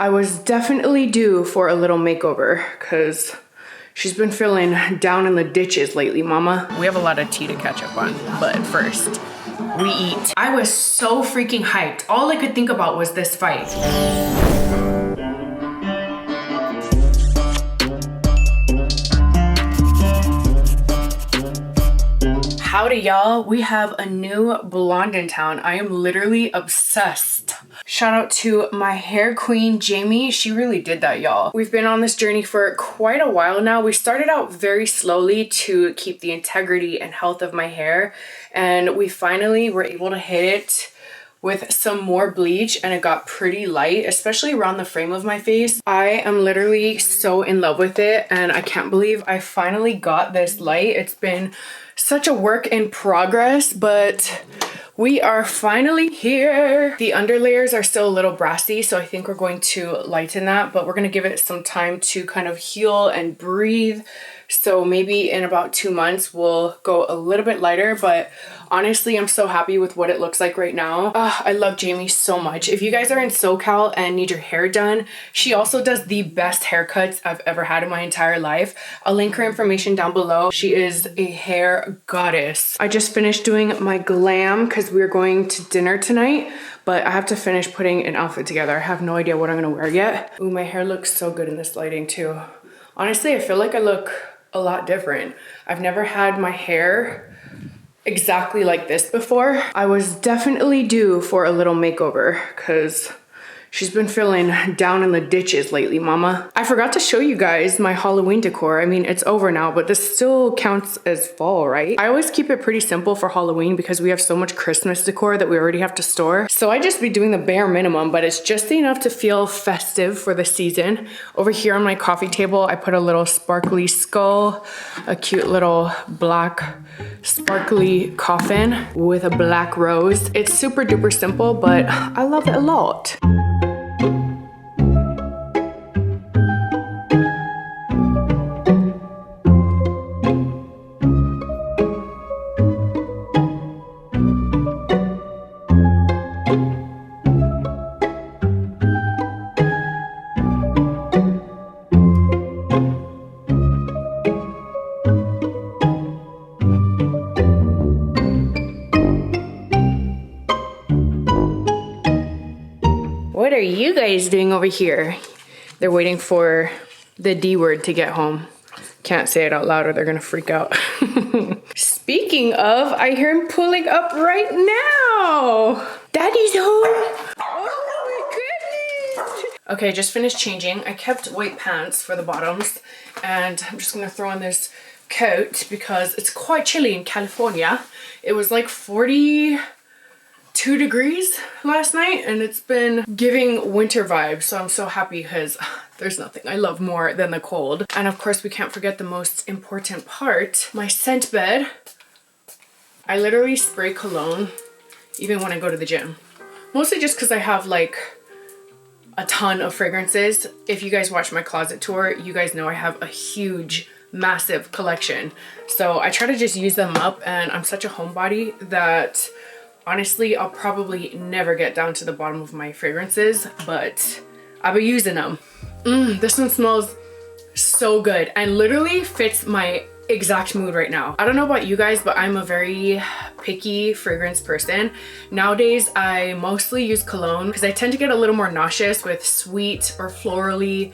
I was definitely due for a little makeover because she's been feeling down in the ditches lately, mama. We have a lot of tea to catch up on, but first, we eat. I was so freaking hyped. All I could think about was this fight. Howdy y'all, we have a new blonde in town. I am literally obsessed. Shout out to my hair queen, Jamie. She really did that, y'all. We've been on this journey for quite a while now. We started out very slowly to keep the integrity and health of my hair, and we finally were able to hit it with some more bleach, and it got pretty light, especially around the frame of my face. I am literally so in love with it, and I can't believe I finally got this light. It's been such a work in progress, but we are finally here. The underlayers are still a little brassy, so I think we're going to lighten that, but we're gonna give it some time to kind of heal and breathe. So maybe in about 2 months, we'll go a little bit lighter, but honestly, I'm so happy with what it looks like right now. I love Jamie so much. If you guys are in SoCal and need your hair done, she also does the best haircuts I've ever had in my entire life. I'll link her information down below. She is a hair goddess. I just finished doing my glam because we're going to dinner tonight, but I have to finish putting an outfit together. I have no idea what I'm gonna wear yet. Ooh, my hair looks so good in this lighting too. Honestly, I feel like I look a lot different. I've never had my hair exactly like this before. I was definitely due for a little makeover because she's been feeling down in the ditches lately, mama. I forgot to show you guys my Halloween decor. I mean, it's over now, but this still counts as fall, right? I always keep it pretty simple for Halloween because we have so much Christmas decor that we already have to store. So I just be doing the bare minimum, but it's just enough to feel festive for the season. Over here on my coffee table, I put a little sparkly skull, a cute little black sparkly coffin with a black rose. It's super duper simple, but I love it a lot. What are you guys doing over here? They're waiting for the D word to get home. Can't say it out loud or they're gonna freak out. Speaking of, I hear him pulling up right now. Daddy's home. Oh my goodness. Okay, just finished changing. I kept white pants for the bottoms, and I'm just gonna throw on this coat because it's quite chilly in California. It was like 42 degrees last night, and it's been giving winter vibes, so I'm so happy because there's nothing I love more than the cold. And of course, we can't forget the most important part, my scent bed. I literally spray cologne even when I go to the gym, mostly just because I have like a ton of fragrances. If you guys watch my closet tour, you guys know I have a huge massive collection, so I try to just use them up, and I'm such a homebody that honestly, I'll probably never get down to the bottom of my fragrances, but I'll be using them. This one smells so good and literally fits my exact mood right now. I don't know about you guys, but I'm a very picky fragrance person. Nowadays, I mostly use cologne because I tend to get a little more nauseous with sweet or florally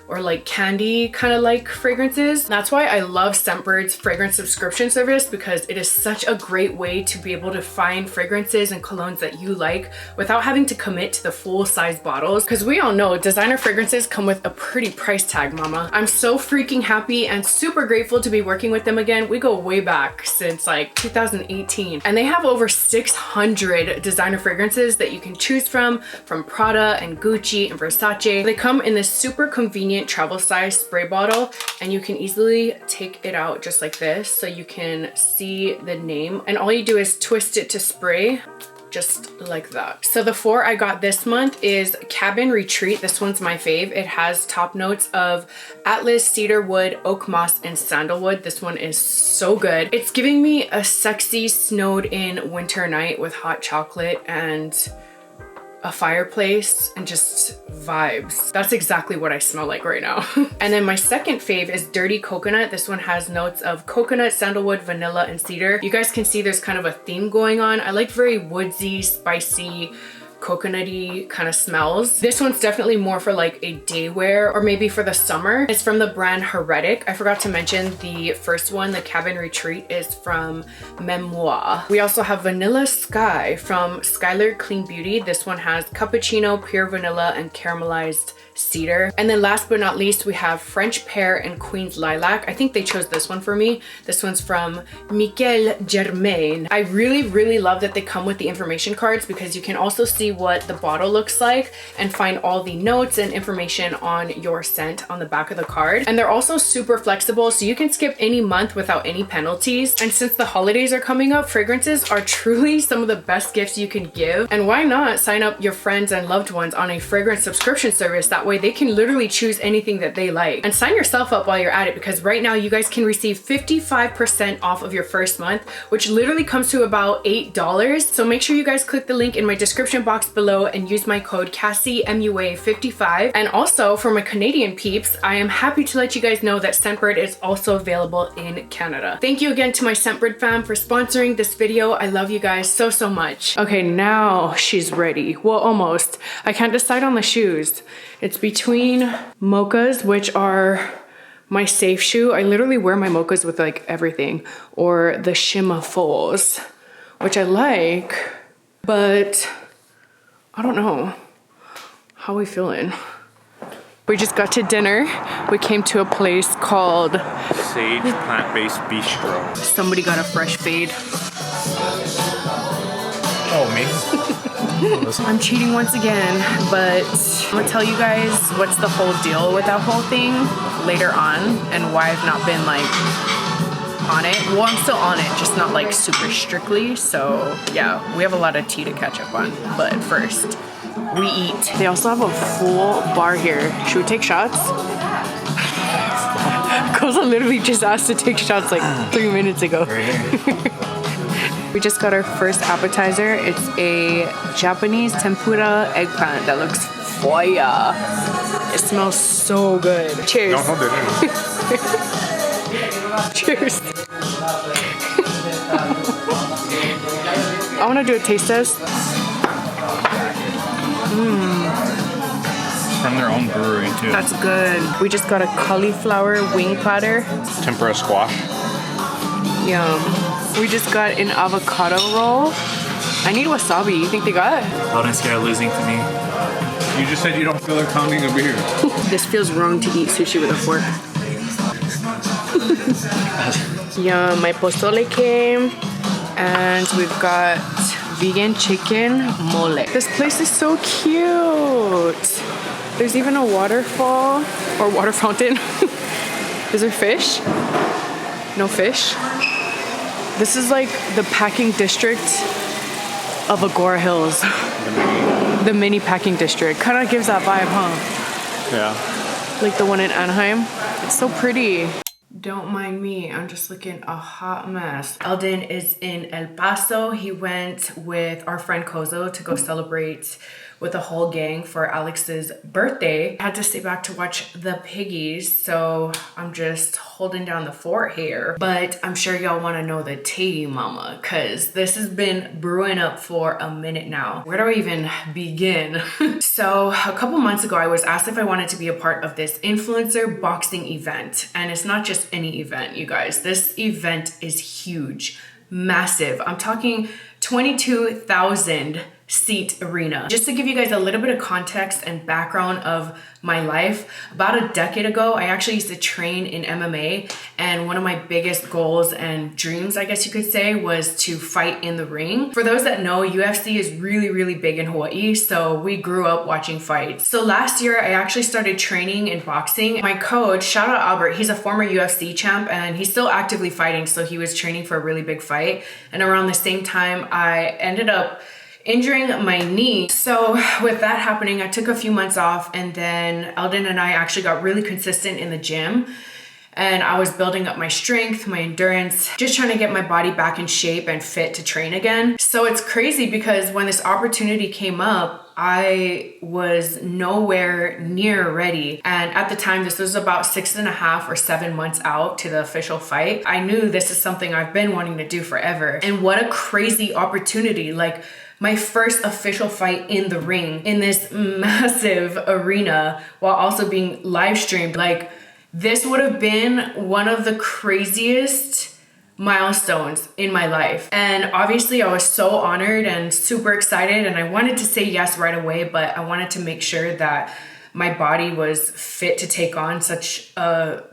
or like candy kind of like fragrances. That's why I love Scentbird's fragrance subscription service, because it is such a great way to be able to find fragrances and colognes that you like without having to commit to the full size bottles, because we all know designer fragrances come with a pretty price tag, mama. I'm so freaking happy and super grateful to be working with them again. We go way back since like 2018, and they have over 600 designer fragrances that you can choose from Prada and Gucci and Versace. They come in this super convenient travel size spray bottle, and you can easily take it out just like this so you can see the name, and all you do is twist it to spray just like that. So the 4 I got this month is Cabin Retreat. This one's my fave. It has top notes of Atlas, cedarwood, oak moss, and sandalwood. This one is so good. It's giving me a sexy snowed in winter night with hot chocolate and a fireplace and just vibes. That's exactly what I smell like right now. And then my second fave is Dirty Coconut. This one has notes of coconut, sandalwood, vanilla, and cedar. You guys can see there's kind of a theme going on. I like very woodsy, spicy, coconutty kind of smells. This one's definitely more for like a day wear or maybe for the summer. It's from the brand Heretic. I forgot to mention the first one, the Cabin Retreat, is from cassieeMUA. We also have Vanilla Sky from Skylar Clean Beauty. This one has cappuccino, pure vanilla, and caramelized cedar. And then last but not least, we have French Pear and Queen's Lilac. I think they chose this one for me. This one's from Michael Germain. I really love that they come with the information cards because you can also see what the bottle looks like and find all the notes and information on your scent on the back of the card. And they're also super flexible, so you can skip any month without any penalties. And since the holidays are coming up, fragrances are truly some of the best gifts you can give. And why not sign up your friends and loved ones on a fragrance subscription service? That way they can literally choose anything that they like. And sign yourself up while you're at it, because right now you guys can receive 55% off of your first month, which literally comes to about $8. So make sure you guys click the link in my description box below and use my code cassieeMUA55. And also for my Canadian peeps, I am happy to let you guys know that Scentbird is also available in Canada. Thank you again to my Scentbird fam for sponsoring this video. I love you guys so much. Okay, now she's ready. Well, almost. I can't decide on the shoes. It's between mochas, which are my safe shoe. I literally wear my mochas with like everything, or the Shimma Foals, which I like, but I don't know. How are we feeling? We just got to dinner. We came to a place called Sage Plant-Based Bistro. Somebody got a fresh fade. Oh, me? I'm cheating once again, but I'm gonna tell you guys what's the whole deal with that whole thing later on and why I've not been like on it. Well, I'm still on it, just not like super strictly. So yeah, we have a lot of tea to catch up on, but first we eat. They also have a full bar here. Should we take shots? Koza literally just asked to take shots like 3 minutes ago. We just got our first appetizer. It's a Japanese tempura eggplant that looks fire. It smells so good. Cheers. Don't hold it in. Cheers. I want to do a taste test. From their own brewery too. That's good. We just got a cauliflower wing platter. Tempura squash. Yum. We just got an avocado roll. I need wasabi. You think they got? Eldon's scared of losing to me. You just said you don't feel like pounding a beer. This feels wrong to eat sushi with a fork. Yum, my pozole came. And we've got vegan chicken mole. This place is so cute. There's even a waterfall or water fountain. Is there fish? No fish? This is like the packing district of Agora Hills. The mini packing district. Kind of gives that vibe, huh? Yeah. Like the one in Anaheim. It's so pretty. Don't mind me, I'm just looking a hot mess. Eldon is in El Paso. He went with our friend Kozo to go celebrate with the whole gang for Alex's birthday. I had to stay back to watch the piggies, so I'm just holding down the fort here. But I'm sure y'all wanna know the tea, mama, cause this has been brewing up for a minute now. Where do I even begin? So a couple months ago, I was asked if I wanted to be a part of this influencer boxing event. And it's not just any event, you guys. This event is huge, massive. I'm talking 22,000 seat arena. Just to give you guys a little bit of context and background of my life, about a decade ago, I actually used to train in MMA, and one of my biggest goals and dreams, I guess you could say, was to fight in the ring. For those that know, UFC is really big in Hawaii, so we grew up watching fights. So last year, I actually started training in boxing. My coach, shout out Albert, he's a former UFC champ, and he's still actively fighting, so he was training for a really big fight. And around the same time, I ended up injuring my knee. So with that happening, I took a few months off, and then Eldon and I actually got really consistent in the gym. And I was building up my strength, my endurance, just trying to get my body back in shape and fit to train again. So it's crazy because when this opportunity came up, I was nowhere near ready. And at the time, this was about 6.5 or 7 months out to the official fight. I knew this is something I've been wanting to do forever. And what a crazy opportunity. Like, my first official fight in the ring in this massive arena while also being live streamed. Like, this would have been one of the craziest milestones in my life. And obviously I was so honored and super excited, and I wanted to say yes right away, but I wanted to make sure that my body was fit to take on such a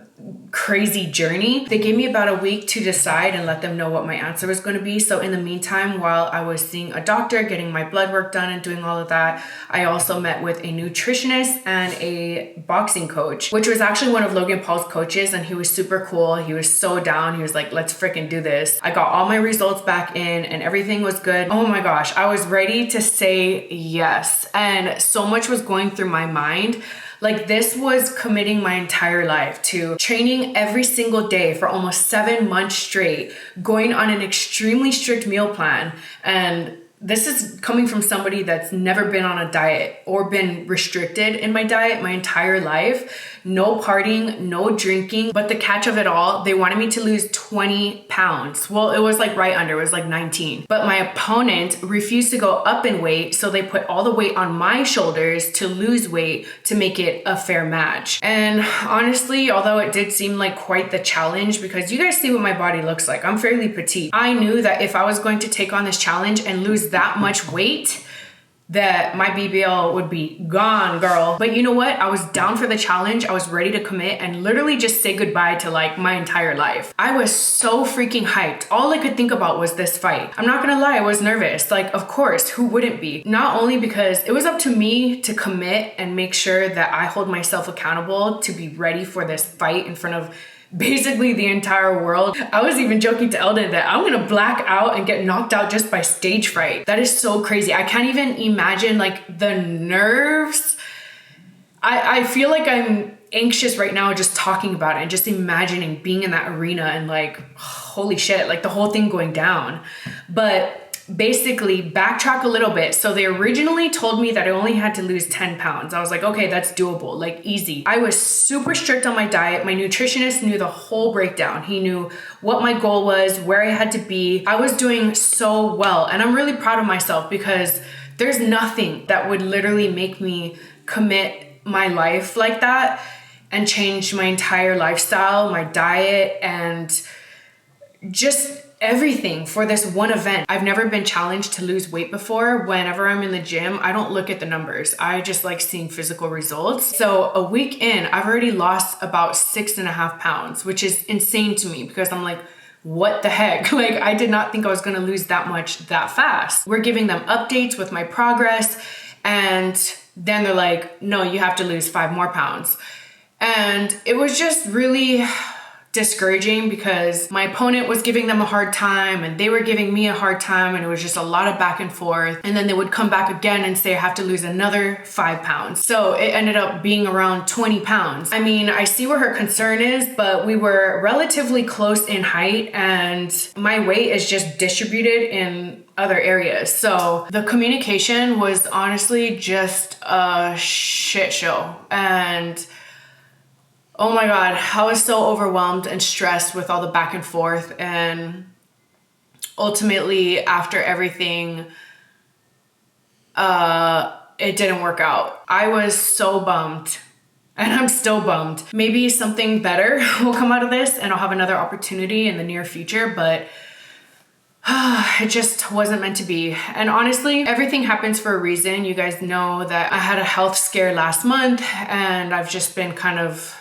crazy journey. They gave me about a week to decide and let them know what my answer was going to be. So in the meantime, while I was seeing a doctor, getting my blood work done and doing all of that, I also met with a nutritionist and a boxing coach, which was actually one of Logan Paul's coaches, and he was super cool. He was so down. He was like, let's freaking do this. I got all my results back in and everything was good. Oh my gosh, I was ready to say yes. And so much was going through my mind. Like, this was committing my entire life to training every single day for almost 7 months straight, going on an extremely strict meal plan. And this is coming from somebody that's never been on a diet or been restricted in my diet my entire life. No partying, no drinking. But the catch of it all, they wanted me to lose 20 pounds. Well, it was like right under, it was like 19. But my opponent refused to go up in weight, so they put all the weight on my shoulders to lose weight to make it a fair match. And honestly, although it did seem like quite the challenge, because you guys see what my body looks like, I'm fairly petite. I knew that if I was going to take on this challenge and lose that much weight, that my BBL would be gone, girl. But you know what? I was down for the challenge. I was ready to commit and literally just say goodbye to like my entire life. I was so freaking hyped. All I could think about was this fight. I'm not gonna lie, I was nervous. Like, of course, who wouldn't be? Not only because it was up to me to commit and make sure that I hold myself accountable to be ready for this fight in front of basically the entire world. I was even joking to Eldon that I'm gonna black out and get knocked out just by stage fright. That is so crazy. I can't even imagine like the nerves. I feel like I'm anxious right now just talking about it and just imagining being in that arena and like, holy shit, like the whole thing going down. But basically, backtrack a little bit. So they originally told me that I only had to lose 10 pounds. I was like, okay, that's doable, like easy. I was super strict on my diet. My nutritionist knew the whole breakdown. He knew what my goal was, where I had to be. I was doing so well. And I'm really proud of myself because there's nothing that would literally make me commit my life like that and change my entire lifestyle, my diet, and just everything for this one event. I've never been challenged to lose weight before. Whenever I'm in the gym, I don't look at the numbers. I just like seeing physical results. So a week in, I've already lost about 6.5 pounds, which is insane to me because I'm like, what the heck? Like, I did not think I was gonna lose that much that fast. We're giving them updates with my progress, and then they're like, no, you have to lose 5 more pounds. And it was just really discouraging because my opponent was giving them a hard time and they were giving me a hard time, and it was just a lot of back and forth. And then they would come back again and say I have to lose another 5 pounds. So it ended up being around 20 pounds. I mean, I see where her concern is, but we were relatively close in height and my weight is just distributed in other areas. So the communication was honestly just a shit show. And oh my God, I was so overwhelmed and stressed with all the back and forth. And ultimately, after everything, it didn't work out. I was so bummed, and I'm still bummed. Maybe something better will come out of this and I'll have another opportunity in the near future, but it just wasn't meant to be. And honestly, everything happens for a reason. You guys know that I had a health scare last month and I've just been kind of,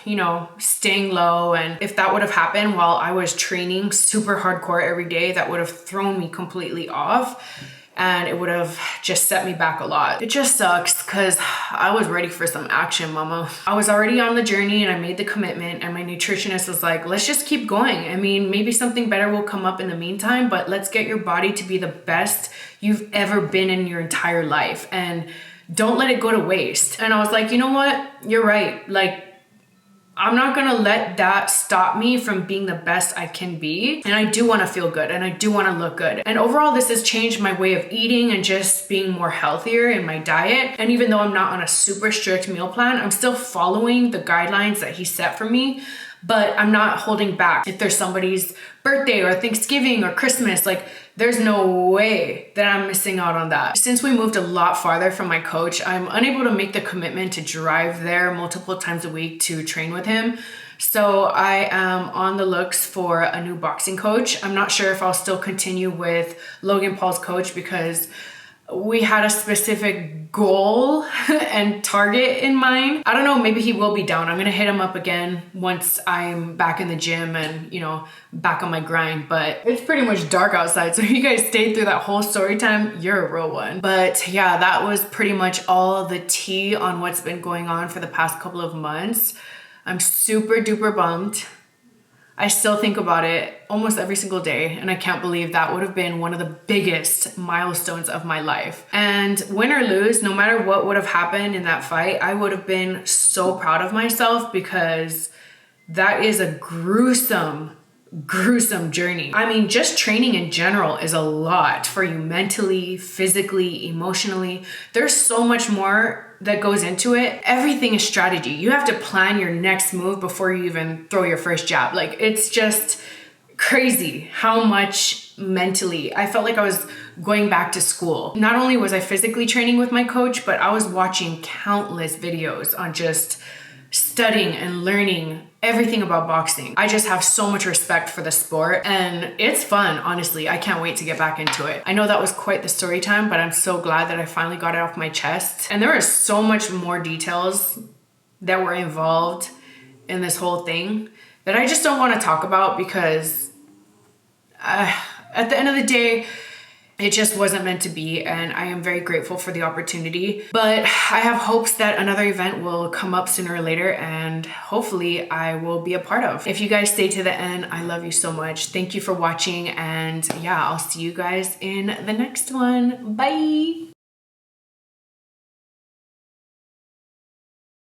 staying low. And if that would have happened while I was training super hardcore every day, that would have thrown me completely off. And it would have just set me back a lot. It just sucks because I was ready for some action, mama. I was already on the journey and I made the commitment, and my nutritionist was like, let's just keep going. I mean, maybe something better will come up in the meantime, but let's get your body to be the best you've ever been in your entire life. And don't let it go to waste. And I was like, you know what? You're right. Like, I'm not gonna let that stop me from being the best I can be. And I do wanna feel good and I do wanna look good. And overall, this has changed my way of eating and just being more healthier in my diet. And even though I'm not on a super strict meal plan, I'm still following the guidelines that he set for me, but I'm not holding back. If there's somebody's birthday or Thanksgiving or Christmas, like there's no way that I'm missing out on that. Since we moved a lot farther from my coach, I'm unable to make the commitment to drive there multiple times a week to train with him. So I am on the looks for a new boxing coach. I'm not sure if I'll still continue with Logan Paul's coach because we had a specific goal and target in mind. I don't know, maybe he will be down. I'm gonna hit him up again once I'm back in the gym and, you know, back on my grind. But it's pretty much dark outside, so if you guys stayed through that whole story time, you're a real one. But yeah, that was pretty much all the tea on what's been going on for the past couple of months. I'm super duper bummed. I still think about it almost every single day, and I can't believe that would have been one of the biggest milestones of my life. And win or lose, no matter what would have happened in that fight, I would have been so proud of myself because that is a gruesome journey. I mean, just training in general is a lot for you mentally, physically, emotionally. There's so much more that goes into it. Everything is strategy. You have to plan your next move before you even throw your first jab. Like, it's just crazy how much mentally I felt like I was going back to school. Not only was I physically training with my coach, but I was watching countless videos on just studying and learning everything about boxing. I just have so much respect for the sport and it's fun, honestly. I can't wait to get back into it. I know that was quite the story time, but I'm so glad that I finally got it off my chest. And there are so much more details that were involved in this whole thing that I just don't want to talk about because at the end of the day, it just wasn't meant to be, and I am very grateful for the opportunity. But I have hopes that another event will come up sooner or later, and hopefully I will be a part of. If you guys stay to the end, I love you so much. Thank you for watching, and yeah, I'll see you guys in the next one. Bye!